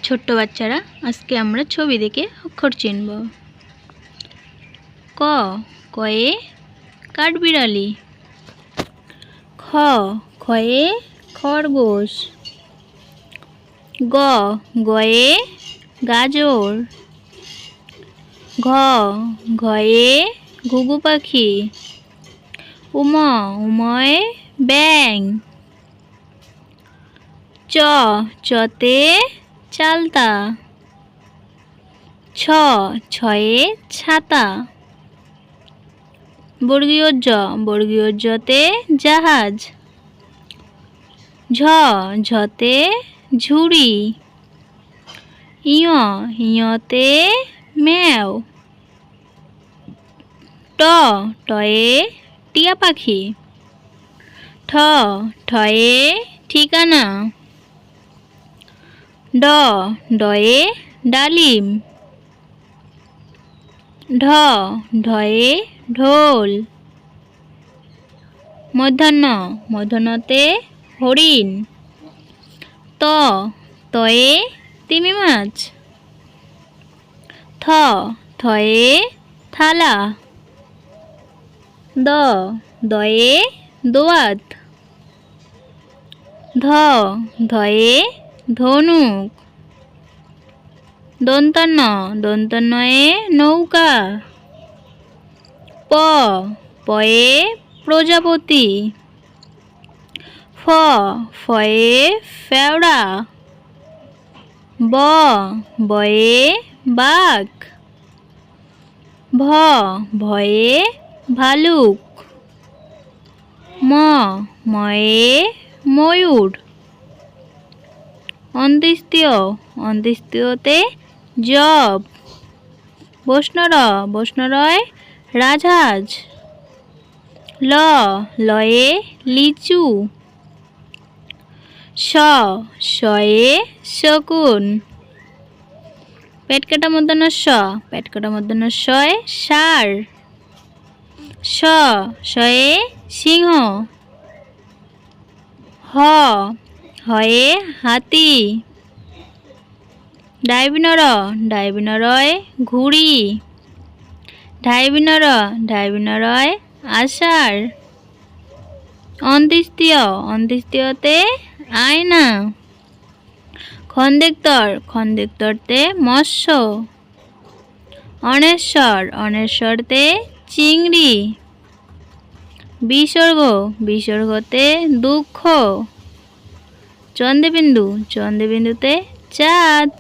ছোট্ট বাচ্চারা, আজকে আমরা ছবি দেখে অক্ষর চিনব। ক, কয়ে কাঠবিড়ালি। খ, খয়ে খরগোশ। গ, গয়ে গাজর। ঘ, ঘয়ে ঘুঘু পাখি। উম, উময়ে ব্যাঙ। চ, চতে চালতা। ছ, ছয়ে ছাতা। বর্গীয় জ, বর্গীয় জতে জাহাজ। ঝ, ঝতে ঝুড়ি। ইয়, ইয়তে ম্যাও। ট, টয়ে টিয়া পাখি। ঠ, ঠয়ে ঠিকানা। ড, ডয়ে ডালিম। ঢ, ঢয়ে ঢোল। মূর্ধন্য, মূর্ধন্যতে হরিণ। ত, তয়ে তিমি মাছ। থ, থয়ে থালা। দ, দয়ে দোয়াত। ধ, ধয়ে ধনুক। দন্তন্য, দন্তন্যয়ে নৌকা। প, পয়ে প্রজাপতি। ফ, ফয়ে ফেওড়া। ব, বয়ে বাঘ। ভ, ভয়ে ভালুক। ম, ময়ে ময়ূর। অন্ত্যেষ্টিয়, অন্ত্যেষ্টিয়তে জব। বৈষ্ণর, বৈষ্ণরয় রাজহাঁস। ল, লয়ে লিচু। শ, শয়ে শকুন। পেট কাটা মূর্ধন্য ষ, পেট কাটা মূর্ধন্য শয়ে ষাঁড়। শ, শয়ে সিংহ। হ, হয়ে হাতি। ডাইবিনর, ডাইবিনরয় ঘুড়ি। ঢাইবিনর, ঢাইবিনরয় আষাঢ়। অন্ত্যেষ্টিয়, অন্ত্যেষ্টিয়তে আয়না। খন্দেক্তর, খন্দেক্তরতে মৎস্য। অনেশ্বর, অনেশ্বরতে চিংড়ি। বিসর্গ, বিসর্গতে দুঃখ। চন্দ্রবিন্দু, চন্দ্রবিন্দুতে চাঁদ।